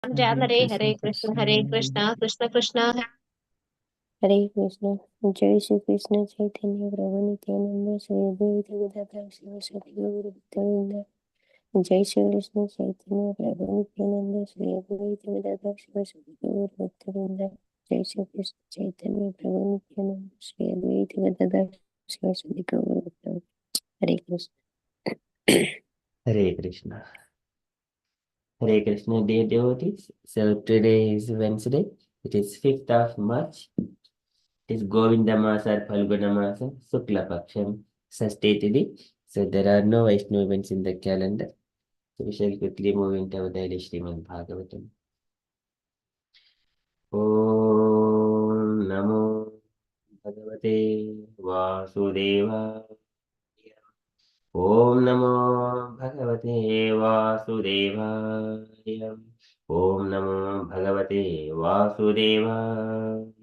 Hare Hare Krishna, Hare Krishna Hare Krishna, Krishna, Krishna Krishna. Hare Krishna. Jai Shri Krishna Chaitanya Prabhu Nityananda Shri Advaita Gadadhar Sivasati Gaura Bhaktavinda. Jai Shri Krishna Chaitanya Prabhu Nityananda Shri Advaita Gadadhar Sivasati Gaura Bhaktavinda. Jai Shri Krishna Chaitanya Prabhu Nityananda Shri Advaita Gadadhar Sivasati Gaura Bhaktavinda. Hare Krishna. Hare Krishna. Hare Krishna, dear devotees. So today is Wednesday. It is 5th of March. It is Govinda Masa, Phalguna Masa, Sukla Paksham, Sastiti Tithi. So there are no Vaishnava events in the calendar. So we shall quickly move into our daily Srimad Bhagavatam. Om Namo Bhagavate Vasudevaya. Om Namo Bhagavate Vasudevaya. Om Namo Bhagavate Vasudevaya.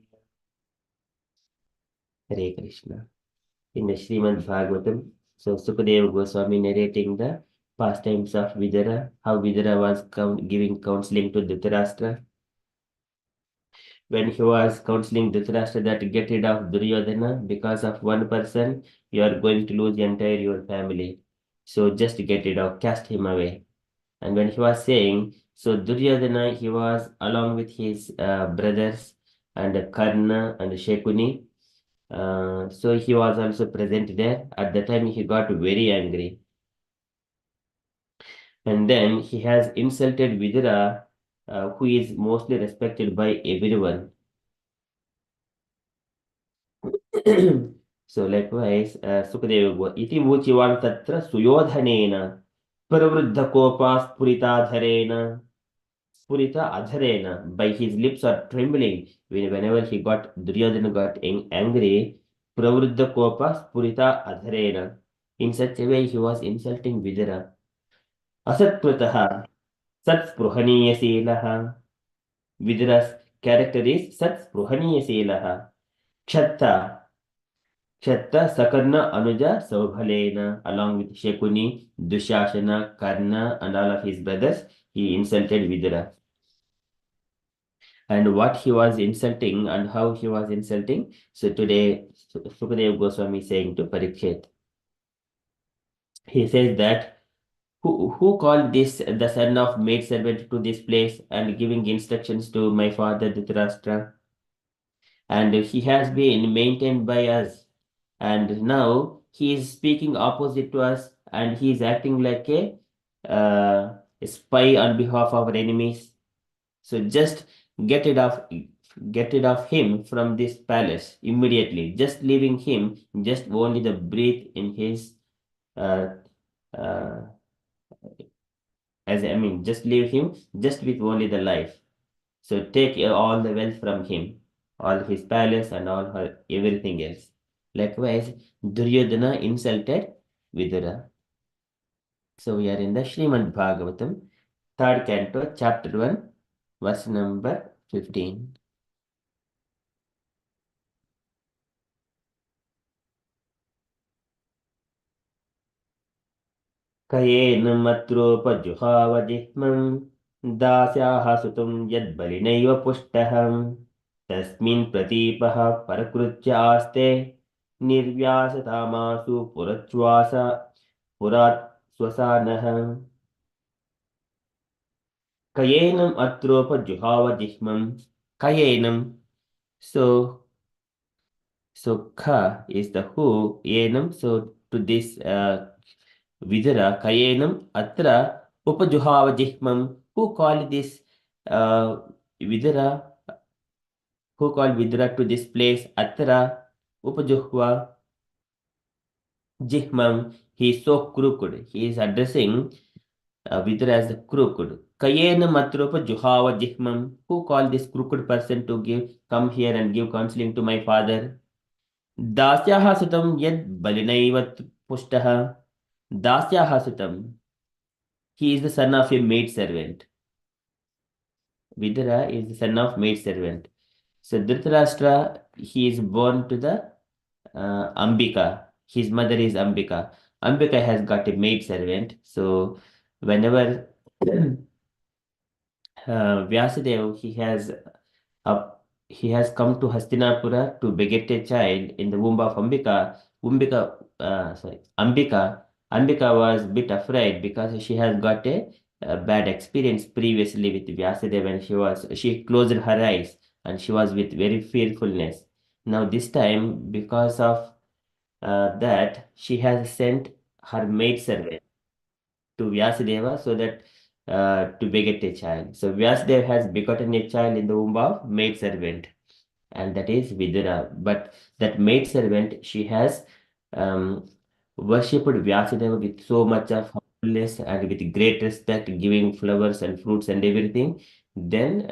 Hare Krishna. In the Srimad Bhagavatam, so Sukadeva Goswami narrating the pastimes of Vidura, how Vidura was giving counseling to Dhritarashtra. When he was counseling Dhritarashtra that get rid of Duryodhana, because of one person, you are going to lose entire your family. So just get rid of, cast him away. And when he was saying, so Duryodhana, he was along with his brothers and Karna and Shekuni. So he was also present there. At the time, he got very angry. And then he has insulted Vidura, who is mostly respected by everyone. So likewise, Sukadeva, iti vuchivan tatra suyodhanena pravruddha spurita adharena, by his lips are trembling. Whenever he got, Duryodhana got angry, pravruddha kopa spurita adharena. In such a way, he was insulting Vidura. Asatkrutaha satspruhaniyaseelaha. Vidura's character is satspruhaniyaseelaha. Kshatta Sakarna Anuja Saubhalena, along with Shekuni, Dushashana, Karna, and all of his brothers, he insulted Vidura. And what he was insulting and how he was insulting. So today, Sukadev Goswami is saying to Parikshit, he says that who called this the son of maidservant to this place and giving instructions to my father Dhritarashtra? And he has been maintained by us. And now he is speaking opposite to us and he is acting like a spy on behalf of our enemies. So just get rid of get rid of him from this palace immediately. Just leaving him, just only the breath in his uh, uh, just leave him just with only the life. So take all the wealth from him, all his palace and all her everything else. Likewise, Duryodhana insulted Vidura. So we are in the Srimad Bhagavatam, third canto, chapter 1, verse number 15. कयेन मत्रोपजुहावजिह्मं दास्याः सुतं यद्बलिनैव पुष्टः तस्मिन् प्रतीपः परकृत्य आस्ते निर्व्यासतामासु पुरात् स्वसानः कयेनम् अत्रोपजुहावजिह्मं कयेनम्. So ka is the who, yenam. So to this Vidura, kayenam atra upajuhava who called this Vidura, who called Vidura to this place, atra upajuhva jihmam. He is so crooked. He is addressing Vidura as the crooked. Kayenam atra upajuhava jihmam. Who called this crooked person to come here and give counseling to my father? दास्याः सुतं यद् बलिनैव पुष्टः. Dasyaha sutam. He is the son of a maid servant. Vidura is the son of maid servant. So Dhritarashtra, he is born to the Ambika. His mother is Ambika. Ambika has got a maid servant. So whenever Vyasadeva, he has come to Hastinapura to beget a child in the womb of Ambika. Ambika. Ambika was a bit afraid because she has got a bad experience previously with Vyasadeva, and she closed her eyes and she was with very fearfulness. Now this time, because of that, she has sent her maidservant to Vyasadeva so that to beget a child. So Vyasadeva has begotten a child in the womb of maidservant, and that is Vidura. But that maidservant, she has um, worshipped Vyasadeva with so much of humbleness and with great respect, giving flowers and fruits and everything. Then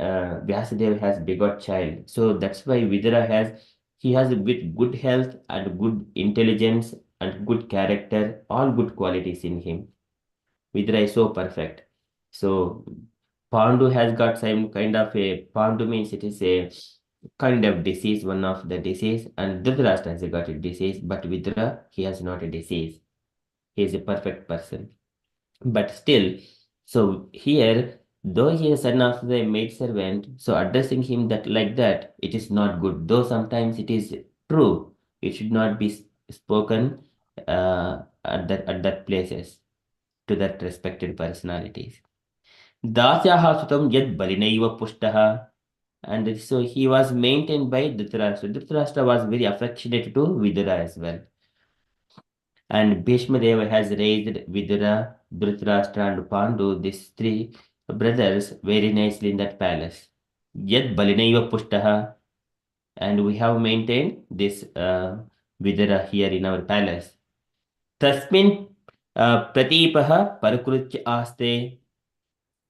Vyasadeva has begot child. So that's why Vidura he has with good health and good intelligence and good character, all good qualities in him. Vidra is so perfect. So Pandu has got some kind of Pandu means it is a kind of disease, one of the disease, and Dhritarashtra has got a disease, but Vidra, he has not a disease. He is a perfect person. But still, so here, though he is son of the maidservant, so addressing him that like that, it is not good. Though sometimes it is true, it should not be spoken at that places to that respected personalities. Dasyaha sutam yad balinaiva pushtaha. And so he was maintained by Dhritarashtra. Dhritarashtra was very affectionate to Vidura as well. And Bhishma Deva has raised Vidura, Dhritarashtra, and Pandu, these three brothers, very nicely in that palace. Yad balinaiva pushtaha. And we have maintained this Vidura here in our palace. Tasmin pratipaha parakrutya aste.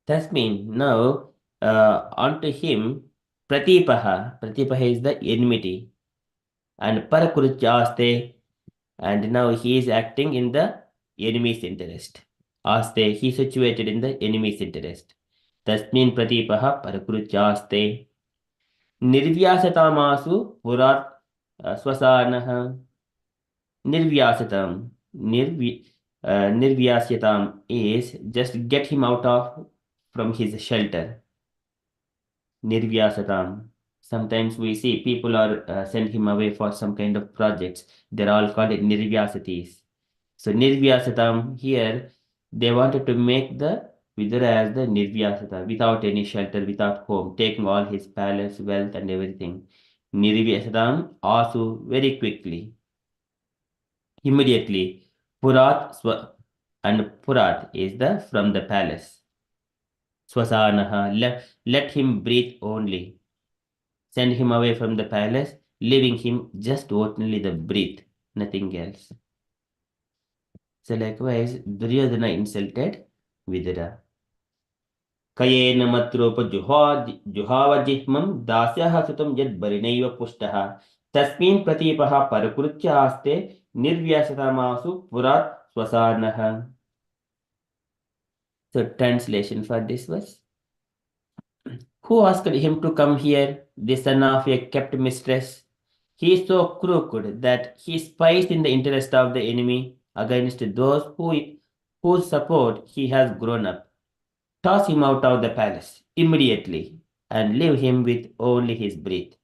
Tasmin, now onto him, Pratipaha is the enmity, and Parakruchaste, and now he is acting in the enemy's interest. Aste, he is situated in the enemy's interest. Tasmin Pratipaha Parakruchaste, Nirvyasatamasu Purat Swasanaha, Nirvyasatam, Nirvyasyatam is just get him out of from his shelter. Nirvyasatam. Sometimes we see people are send him away for some kind of projects. They're all called nirvyasatis. So nirvyasatam here, they wanted to make the Vidura as the nirvyasata, without any shelter, without home, taking all his palace, wealth, and everything. Nirvyasatam also very quickly, immediately. And Purat is the from the palace. Swasanaha, let him breathe only. Send him away from the palace, leaving him just only the breath, nothing else. So likewise, Duryodhana insulted Vidura. Kayena matropa juhavajihmam dasyaha sutam yad barinaiva pushtaha tasmin pratipaha parakrutya aste nirvyasatamasu purat swasanaha. So translation for this was, who asked him to come here, the son of a kept mistress? He is so crooked that he spies in the interest of the enemy against those whose support he has grown up. Toss him out of the palace immediately and leave him with only his breath.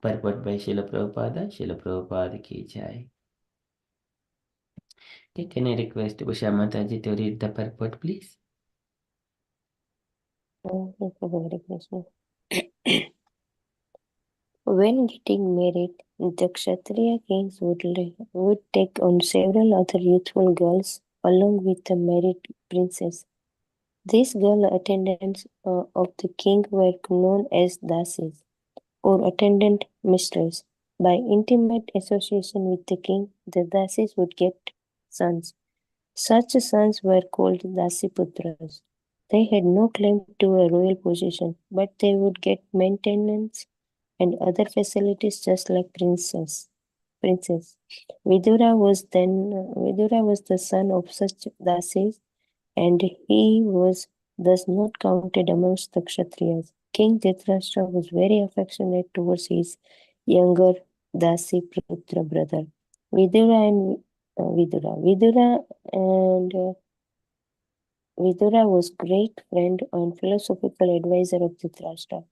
Purport by Srila Prabhupada. Srila Prabhupada ki jai. Okay, can I request Usha Mataji to read the purport, please? Hare Krishna. When getting married, the Kshatriya kings would take on several other youthful girls along with the married princess. These girl attendants of the king were known as dasis, or attendant mistress. By intimate association with the king, the dasis would get sons. Such sons were called dasiputras. They had no claim to a royal position, but they would get maintenance and other facilities just like princess. Vidura was the son of such dasis, and he was thus not counted amongst the Kshatriyas. King Dhritarashtra was very affectionate towards his younger Dasiputra brother. Vidura and Vidura was great friend and philosophical advisor of Dhritarashtra.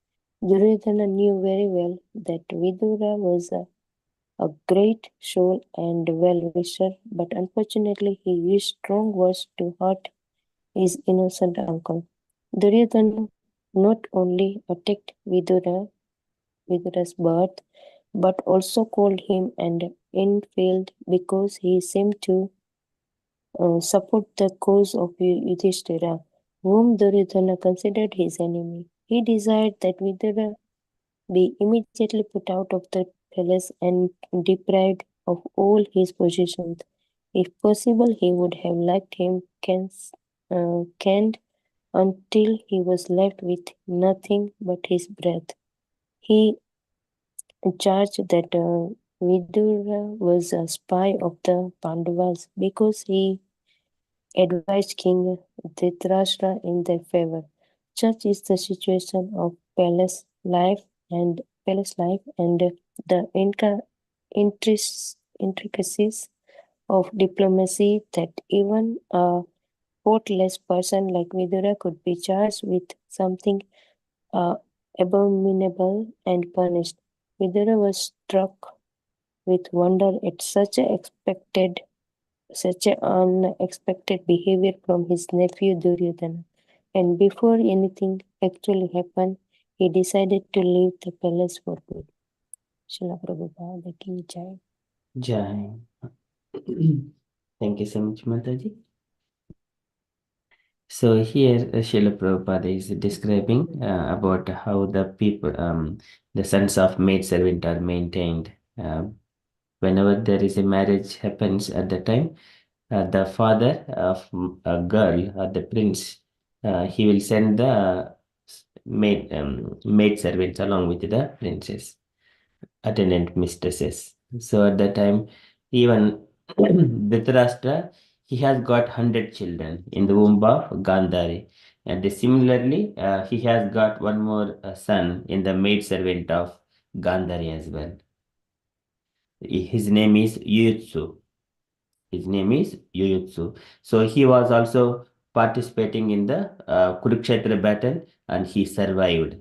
Duryodhana knew very well that Vidura was a great soul and well-wisher, but unfortunately he used strong words to hurt his innocent uncle. Duryodhana not only attacked Vidura's birth, but also called him an infidel because he seemed to support the cause of Yudhishthira, whom Duryodhana considered his enemy. He desired that Vidura be immediately put out of the palace and deprived of all his possessions. If possible, he would have liked him canned until he was left with nothing but his breath. He charged that Vidura was a spy of the Pandavas because he advised King Dhritarashtra in their favor. Such is the situation of and the intricacies of diplomacy that even a thoughtless person like Vidura could be charged with something uh, abominable and punished. Vidura was struck with wonder at such a unexpected behavior from his nephew Duryodhana. And before anything actually happened, he decided to leave the palace for good. Srila Prabhupada ki jai. Jai. Thank you so much, Mataji. So here, Srila Prabhupada is describing about how the people, the sons of maidservant are maintained. Whenever there is a marriage happens at the time, the father of a girl or the prince, he will send the maid servants along with the princess, attendant mistresses. So at that time, even Dhritarashtra, he has got 100 children in the womb of Gandhari. And similarly, he has got one more son in the maid servant of Gandhari as well. His name is Yuyutsu. His name is Yuyutsu. So he was also participating in the Kurukshetra battle and he survived.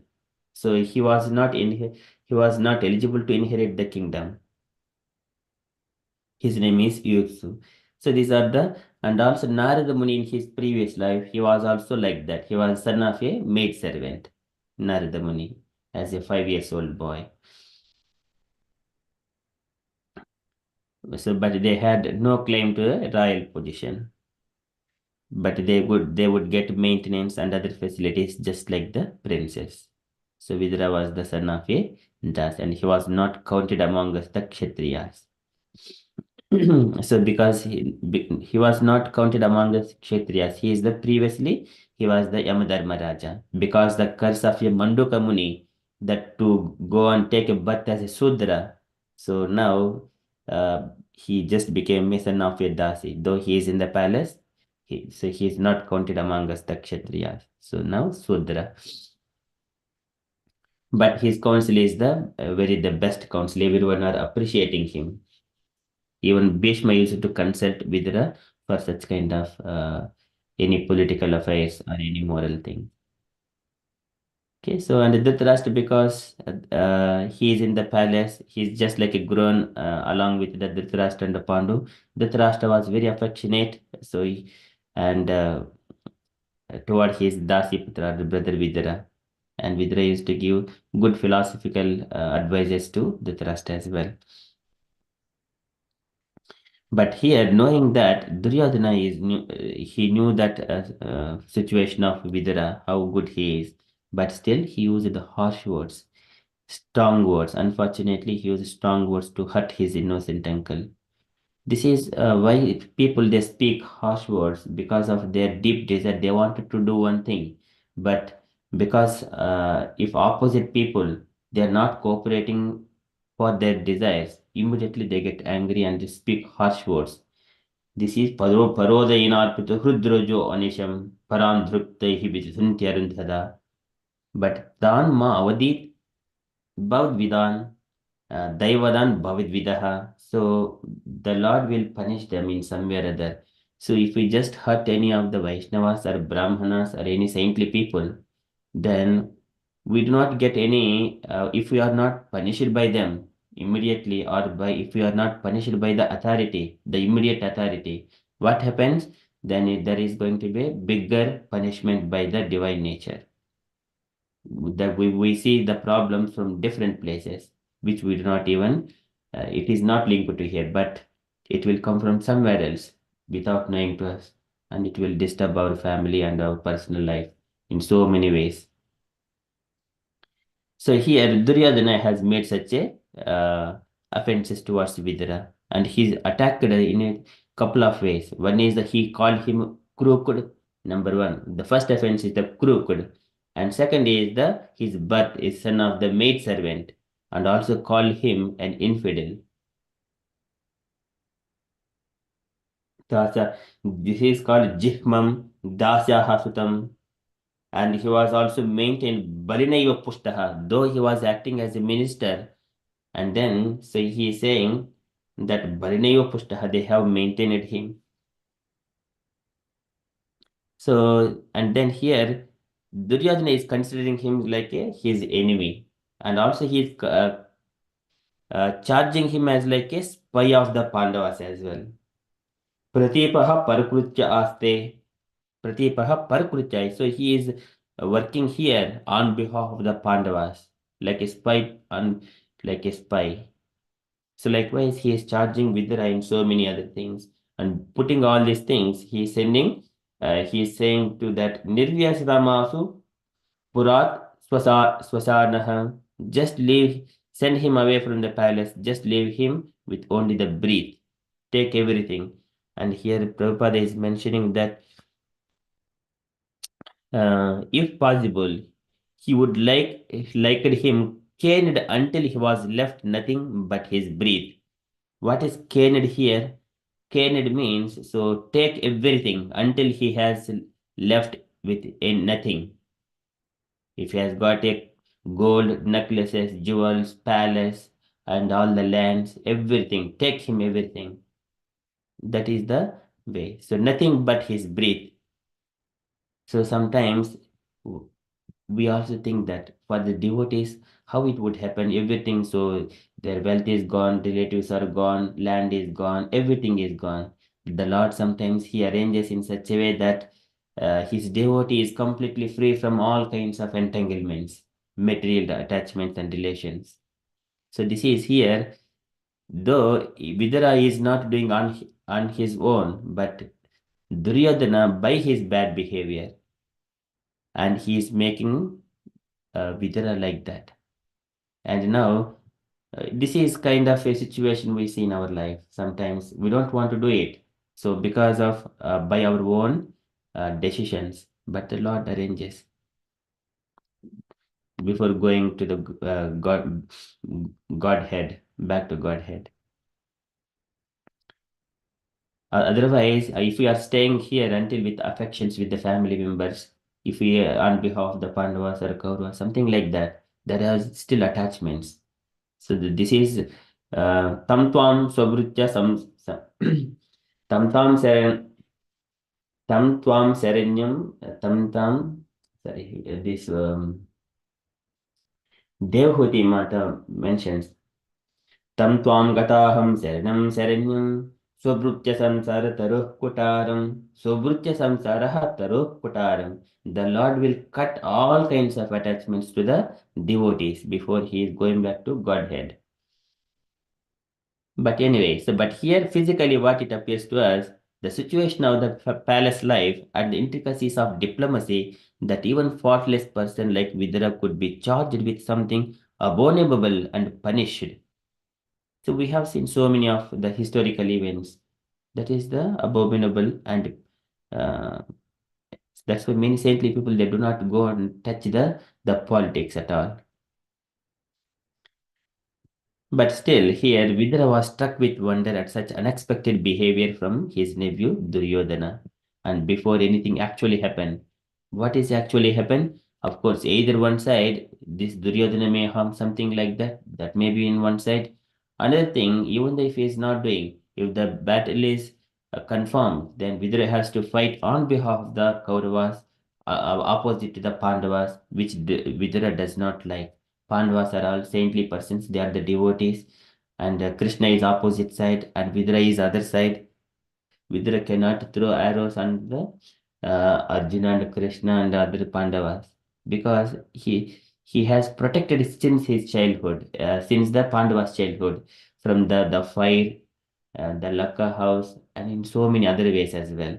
So he was not eligible to inherit the kingdom. His name is Yuyutsu. So these are the and also Narada Muni in his previous life, he was also like that. He was son of a maid servant, Narada Muni, as a 5 years old boy. So but they had no claim to a royal position. But they would get maintenance and other facilities just like the princess. So Vidura was the son of a Das, and he was not counted among us the Kshatriyas. So because he was not counted among the Kshatriyas, he was the Yamadharma Raja. Because the curse of a Manduka Muni that to go and take a birth as a Sudra, so now he just became a son of a Dasi. Though he is in the palace, so he is not counted among us the Kshatriyas. So now Sudra. But his counsel is the best counsel. Everyone are appreciating him. Even Bhishma used to consult Vidura for such kind of any political affairs or any moral thing. Okay, so and Dhritarashtra because he is in the palace, he's just like a grown along with the Dhritarashtra and the Pandu. Dhritarashtra was very affectionate, so and toward his Dasi Putra, the brother Vidura, and Vidura used to give good philosophical advices to Dhritarashtra as well. But here, knowing that Duryodhana he knew that situation of Vidura, how good he is, but still he used the harsh words, strong words. Unfortunately, he used strong words to hurt his innocent uncle. This is why people they speak harsh words because of their deep desire. They wanted to do one thing, but because if opposite people they are not cooperating for their desires, immediately they get angry and they speak harsh words. This is Parodayinarpita Hrudrojo Anisham Parandhruptaihi Visuntyarundhada. But Dan Ma Avadit Bhav Vidan Daivadan Bhavid Vidaha. So the Lord will punish them in some way or other. So if we just hurt any of the Vaishnavas or Brahmanas or any saintly people, then we do not get any, if we are not punished by them immediately, or by if we are not punished by the authority, the immediate authority, what happens? Then there is going to be a bigger punishment by the divine nature. That we see the problems from different places, which we do not even, it is not linked to here, but it will come from somewhere else without knowing to us, and it will disturb our family and our personal life in so many ways. So here Duryodhana has made such a offenses towards Vidura, and he's attacked in a couple of ways. One is that he called him crooked. Number one, the first offense is the crooked, and second is the his birth is son of the maid servant, and also called him an infidel. Thus, this is called Jihmam Dasya Hasutam, and he was also maintained Balinaiva Pushtaha, though he was acting as a minister. And then, so he is saying that Bharinayo Pushtaha, they have maintained him. So, and then here, Duryodhana is considering him like his enemy. And also he is charging him as like a spy of the Pandavas as well. Pratipaha Parkrutya Aste. Pratipaha Parkrutya. So he is working here on behalf of the Pandavas, like a spy, like a spy. So likewise, he is charging Vidura in so many other things, and putting all these things, he is sending, he is saying to that Nirvyasramasu Purat Swasanaha, just leave, send him away from the palace, just leave him with only the breath, take everything. And here Prabhupada is mentioning that if possible, he would liked him caned until he was left nothing but his breath. What is caned here? Caned means so take everything until he has left with nothing. If he has got a gold necklaces, jewels, palace, and all the lands, everything, take him everything. That is the way. So nothing but his breath. So sometimes we also think that for the devotees, how it would happen, everything, so their wealth is gone, relatives are gone, land is gone, everything is gone. The Lord sometimes he arranges in such a way that his devotee is completely free from all kinds of entanglements, material attachments and relations. So this is here, though Vidura is not doing on his own, but Duryodhana by his bad behavior, and he is making Vidura like that. And now, this is kind of a situation we see in our life. Sometimes we don't want to do it. So, because of by our own decisions, but the Lord arranges before going to the Godhead, back to Godhead. Otherwise, if we are staying here until with affections with the family members, if we on behalf of the Pandavas or Kauravas, something like that, there are still attachments. So this is tam tvam swabhrutya tam tam saran tam tvam saranyam tam tam, sorry, this Devhuti Mata mentions tam tvam gataham saranam saranyam swabhrutya samsara taruh kutaram swabhrutya samsaraha taruh kutaram. The Lord will cut all kinds of attachments to the devotees before he is going back to Godhead. But anyway, so but here physically what it appears to us, the situation of the palace life and the intricacies of diplomacy, that even faultless person like Vidura could be charged with something abominable and punished. So we have seen so many of the historical events. That is the abominable, and uh, that's why many saintly people they do not go and touch the politics at all. But still, here Vidura was struck with wonder at such unexpected behavior from his nephew Duryodhana. And before anything actually happened, what is actually happened? Of course, either one side, this Duryodhana may harm something like that. That may be in one side. Another thing, even though if he is not doing, if the battle is confirmed, then Vidura has to fight on behalf of the Kauravas, opposite to the Pandavas, which Vidura does not like. Pandavas are all saintly persons; they are the devotees, and Krishna is opposite side, and Vidura is other side. Vidura cannot throw arrows on the Arjuna and Krishna and other Pandavas because he has protected since his childhood, since the Pandavas' childhood, from the fire, the Lakka house, and in so many other ways as well.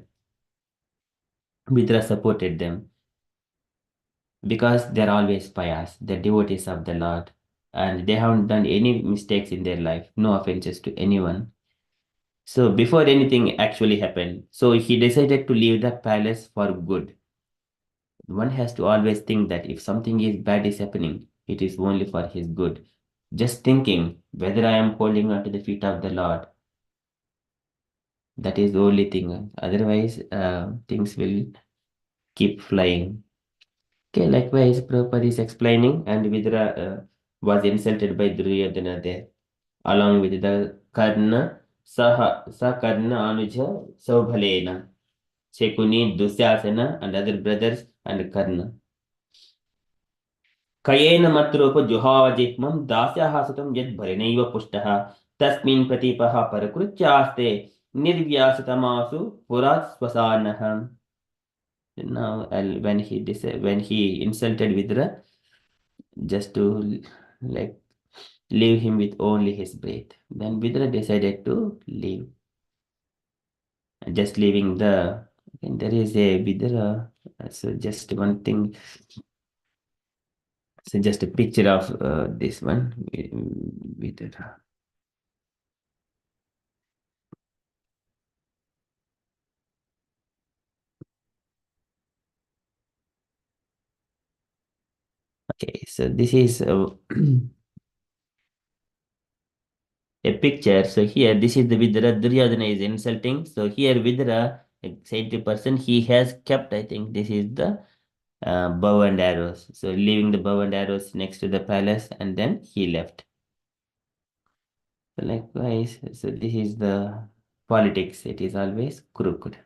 Vidura supported them because they're always pious, they're devotees of the Lord, and they haven't done any mistakes in their life, no offenses to anyone. So before anything actually happened, so he decided to leave the palace for good. One has to always think that if something is bad is happening, it is only for his good. Just thinking whether I am holding on to the feet of the Lord, that is the only thing. Otherwise, things will keep flying. Okay, likewise, Prabhupada is explaining, and Vidura was insulted by Duryodhana there, along with the Karna, Karna Anuja Saubhalena, Shekuni, Dusyasana, and other brothers, and Karna. कयेन मत्रोप जुहावजिह्मं दास्याः सुतं यद्भरिणैव पुष्टः तस्मिन् प्रतीपः परकृत्यास्ते निर्व्यासतमासु पुरा स्वसानः. Now, when he insulted Vidura, just to like leave him with only his breath, then Vidura decided to leave, just leaving the. And there is a Vidura. So just one thing. So just a picture of this one Vidura. Okay, so this is a picture. So here, this is the Vidura. Duryodhana is insulting. So here, Vidura, a saintly person, he has kept, I think this is the bow and arrows. So leaving the bow and arrows next to the palace, and then he left. So likewise, so this is the politics. It is always crooked.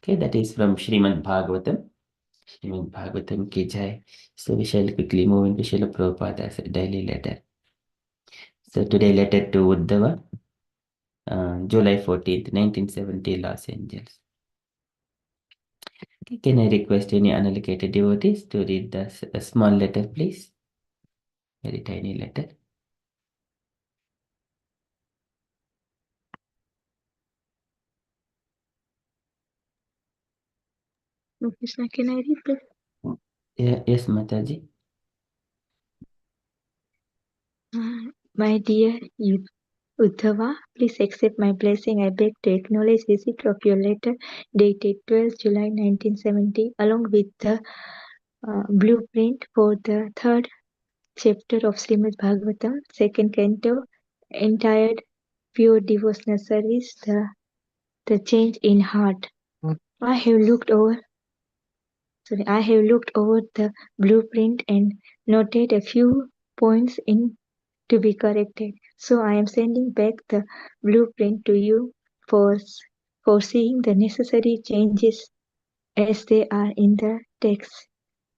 Okay, that is from Srimad Bhagavatam. Srimad Bhagavatam ki jai. So we shall quickly move into Srila Prabhupada's daily letter. So today letter to Uddhava, July 14th, 1970, Los Angeles. Okay, can I request any unallocated devotees to read a small letter, please? Very tiny letter. Krishna, can I read this? Yeah, yes, Mataji. My dear Uddhava, please accept my blessing. I beg to acknowledge receipt of your letter dated 12 July 1970 along with the blueprint for the third chapter of Srimad Bhagavatam, second canto, entitled Pure Devotional Service, the Change in Heart. I have looked over the blueprint and noted a few points in to be corrected. So I am sending back the blueprint to you for seeing the necessary changes as they are in the text.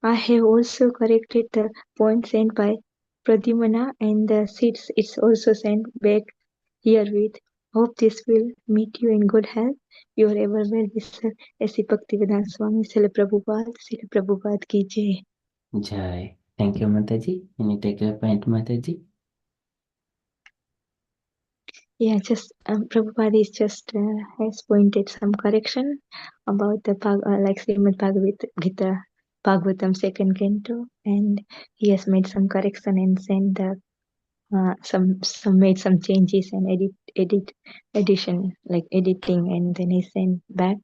I have also corrected the points sent by Pradyumna and the seeds it's also sent back herewith. Hope this will meet you in good health. Your ever well wisher, S.C. Bhaktivedanta Swami, Srila Prabhupada ki jai. Jai. Thank you, Mataji. Can you take a point, Mataji? Yeah, just Prabhupada is just has pointed some correction about the like Srimad Gita Bhagavatam second canto, and he has made some correction and sent the some made some changes and edition like editing, and then he sent back.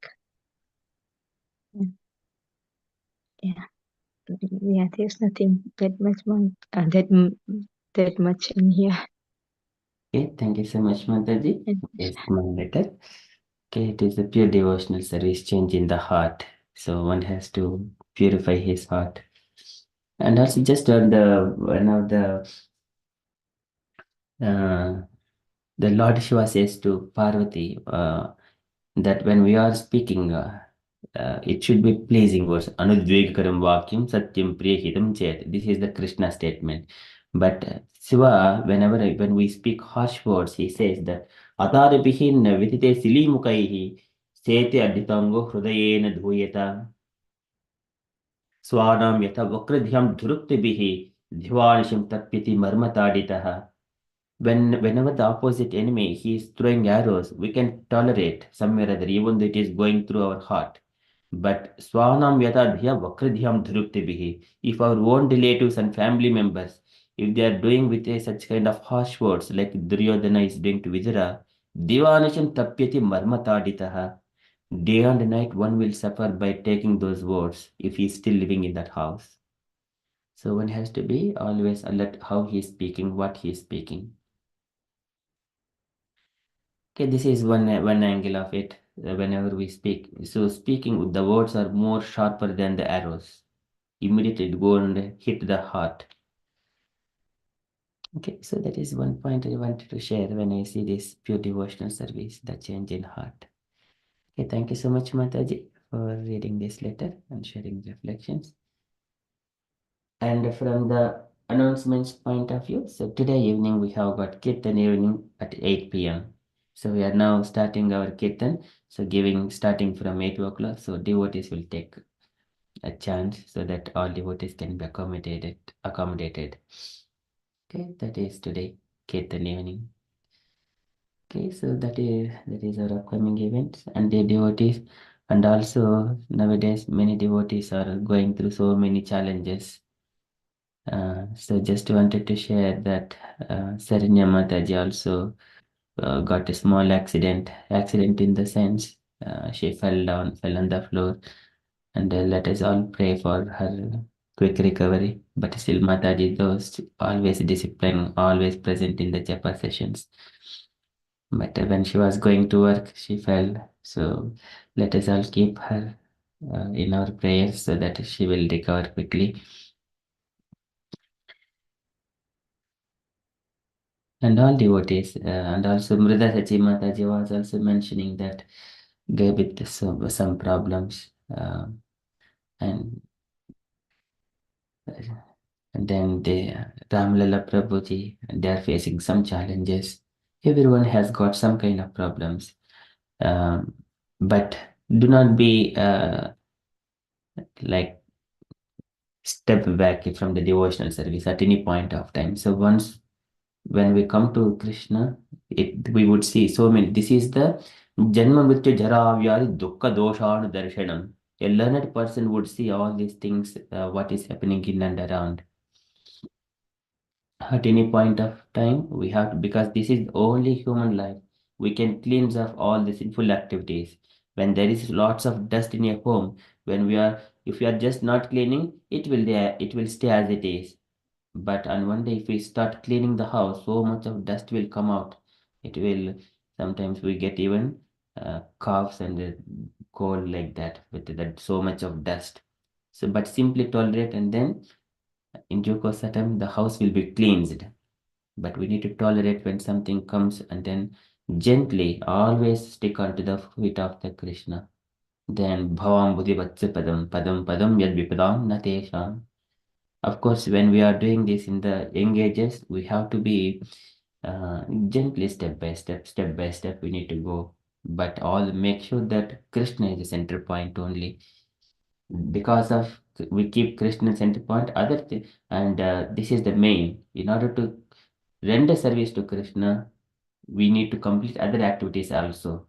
Yeah, yeah. There's nothing that much more that much in here. Okay, thank you so much, Mataji. Yes, small letter. Okay, it is a pure devotional service change in the heart. So one has to purify his heart. And also just on the one of the Lord Shiva says to Parvati, that when we are speaking, it should be pleasing words. Anudvegakaram vakyam satyam priyahitam chet. This is the Krishna statement. But Shiva, when we speak harsh words, he says that ataribihi na vidite silimukaihi sete adhitango hrudayena dhuyata swanam yatha vakradhyam dhuruktibihi dhvanishim tapyati marmataditaha. Whenever the opposite enemy he is throwing arrows, we can tolerate somewhere or other, even though it is going through our heart. But swanam yatadhya vakridhyam dhuruktibihi. If our own relatives and family members, if they are doing with such kind of harsh words like Duryodhana is doing to Vijara, divanasham tapyati marmataditaha. Day and night one will suffer by taking those words if he is still living in that house. So one has to be always alert how he is speaking, what he is speaking. Okay, this is one angle of it whenever we speak. So speaking, the words are more sharper than the arrows. Immediately it go and hit the heart. Okay, so that is one point I wanted to share when I see this pure devotional service, the change in heart. Okay, thank you so much, Mataji, for reading this letter and sharing reflections. And from the announcements point of view, so today evening we have got Kirtan evening at 8 p.m. So we are now starting our Kirtan. So starting from 8 o'clock. So devotees will take a chance so that all devotees can be accommodated. Okay, that is today, Kirtan evening. Okay, so that is our upcoming events and the devotees. And also nowadays many devotees are going through so many challenges. So just wanted to share that Saranya Mataji also got a small accident in the sense she fell on the floor, and let us all pray for her quick recovery. But still Mataji those always disciplined, always present in the japa sessions. But when she was going to work, she fell. So let us all keep her in our prayers so that she will recover quickly. And all devotees, and also Mrida Sachi Mataji was also mentioning that gave it some problems, and and then Ramlala Prabhuji, they are facing some challenges. Everyone has got some kind of problems, um, but do not be like step back from the devotional service at any point of time. So once when we come to Krishna, we would see so many. This is the Janma Mrityu Jara Vyadi Dukkha Doshanu Darshanam. A learned person would see all these things, what is happening in and around. At any point of time, we have to, because this is only human life. We can cleanse off all the sinful activities. When there is lots of dust in your home, if we are just not cleaning, it will stay as it is. But on one day, if we start cleaning the house, so much of dust will come out. It will sometimes we get even coughs and cold like that with that so much of dust. So, but simply tolerate, and then in due course of time, the house will be cleansed. But we need to tolerate when something comes, and then gently always stick onto the feet of the Krishna. Then bhavam buddhi padam padam padam yad vipadam natesham. Of course, when we are doing this in the young ages, we have to be gently step by step, we need to go. But all make sure that Krishna is the center point only. Because of we keep Krishna center point, and this is the main. In order to render service to Krishna, we need to complete other activities also.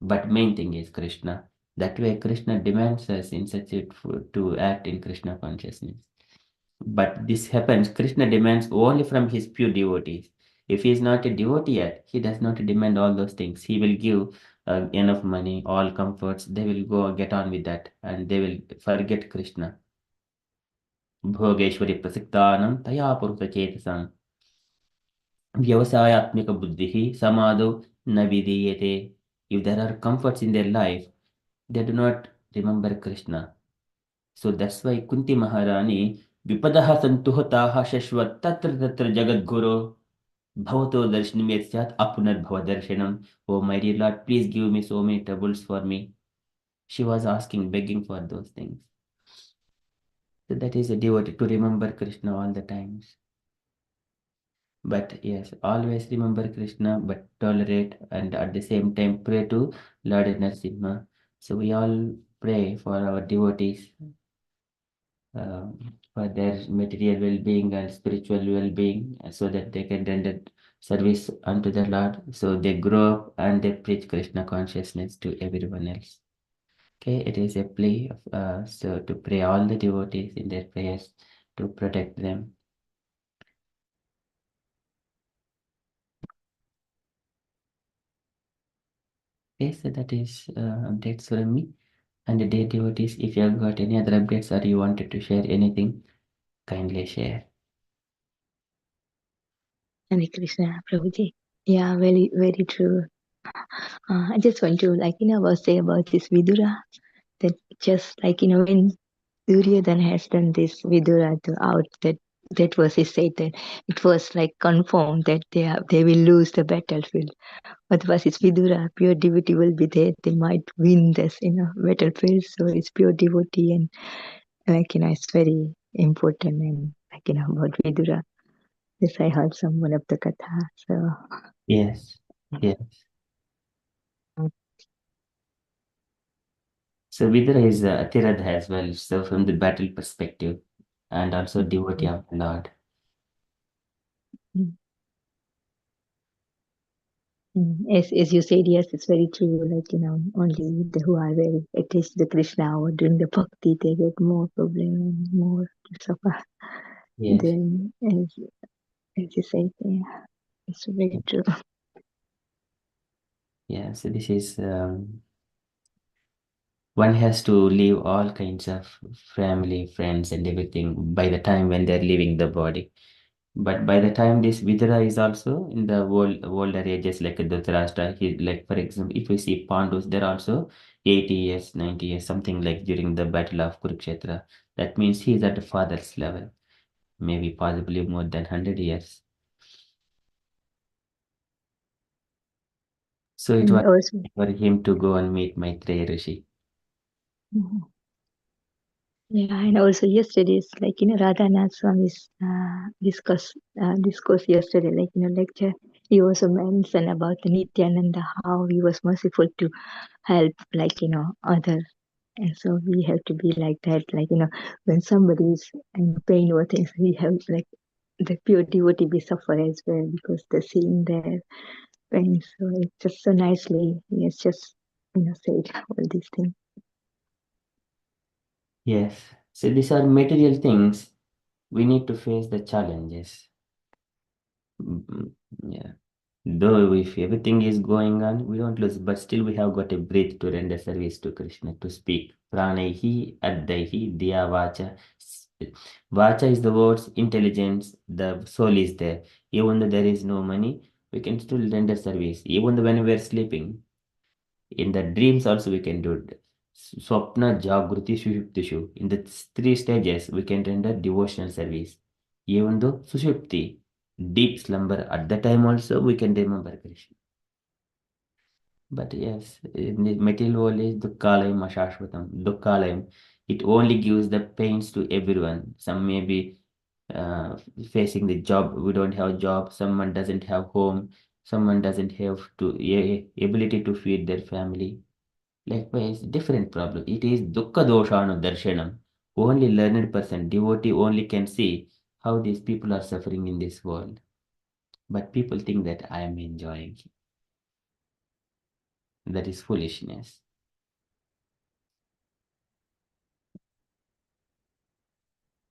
But main thing is Krishna. That way, Krishna demands us in such a to act in Krishna consciousness. But this happens, Krishna demands only from his pure devotees. If he is not a devotee yet, he does not demand all those things. He will give enough money, all comforts. They will go get on with that, and they will forget Krishna. Bhogeshwari prasiktanam taya puruta chetasam vyavasayatmika buddhihi samado na vidiyate. If there are comforts in their life, they do not remember Krishna. So that's why Kunti Maharani Vipadaha santuhataha shashvat tatra tatra jagadguru. Bhavato darshanam yasyat apunarbhava darshanam. Oh, my dear Lord, please give me so many troubles for me. She was asking, begging for those things. So that is a devotee to remember Krishna all the times. But yes, always remember Krishna, but tolerate and at the same time pray to Lord Narasimha. So we all pray for our devotees, for their material well-being and spiritual well-being, so that they can render service unto the Lord. So they grow up and they preach Krishna consciousness to everyone else. Okay, it is a plea of so to pray all the devotees in their prayers to protect them. Okay, so that is updates from me. And the dear devotees, if you have got any other updates or you wanted to share anything, kindly share. Hare Krishna, Prabhuji. Yeah, very, very true. I just want to, say about this Vidura, that just when Duryodhana has done this Vidura to out, that was his Satan. It was like confirmed that they will lose the battlefield. Otherwise, it's Vidura, pure devotee will be there. They might win this, battlefield. So it's pure devotee and it's very important and about Vidura. Yes, I heard some one of the katha. So Yes, yes. So Vidura is Atiradha as well, so from the battle perspective, and also devotee of the Lord. mm, as you said, yes, it's very true. Only the who are very attached to the Krishna or doing the bhakti, they get more problem and more to suffer. Yes, Then, as you said, yeah, it's very true. yeah. So this is one has to leave all kinds of family, friends, and everything by the time when they're leaving the body. But by the time this Vidura is also in the older ages, like Dhritarashtra, he, like for example, if we see Pandus, they're also 80 years, 90 years, something like during the battle of Kurukshetra. That means he is at the father's level, maybe possibly more than 100 years. So it was And also, for him to go and meet Maitreya Rishi. mhm. Yeah, and also yesterday's Radhanath Swami's discourse yesterday, lecture. He also mentioned about the Nityananda, how he was merciful to help others. And so we have to be like that, when somebody is in pain or things, we have the pure devotee be suffer as well because they're seeing their pain. So it's just so nicely he has just said all these things. Yes. So these are material things. We need to face the challenges. Mm, yeah. Though if everything is going on, we don't lose, but still we have got a breath to render service to Krishna, to speak. Pranaihi, Addaihi, Diya Vacha. Vacha is the words, intelligence, the soul is there. Even though there is no money, we can still render service. Even though when we are sleeping, in the dreams also we can do it. Swapna, Jagruti, Sushuptishu. In the three stages, we can render devotional service. Even though Sushupti, deep slumber, at the time also we can remember Krishna. But yes, in the material world is Dukkalayam Ashashvatam. Dukkalayam, it only gives the pains to everyone. Some may be uh, facing the job, we don't have job, someone doesn't have home, someone doesn't have ability to feed their family. Likewise, different problem. It is dukkha doshanu darshanam. Only learned person, devotee only can see how these people are suffering in this world. But people think that I am enjoying. That is foolishness.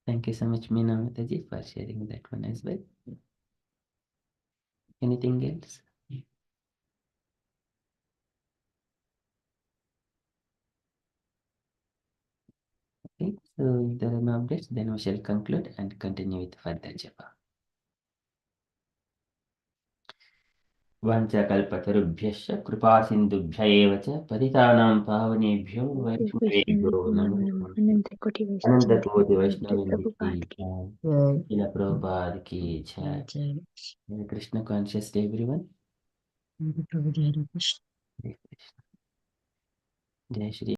Thank you so much, Meena Mataji, for sharing that one as well. Anything else? Okay, so if there are no updates, then we shall conclude and continue with further japa. वंशकल्पतरुभ्यश्च कृपासिन्धुभ्य एव च पतितानां पावनेभ्यो वैष्णवेभ्यो नमो अनन्तकोटिवैष्णववृन्दै किल प्रभुपाद की जय हरे Krishna conscious day everyone जय श्री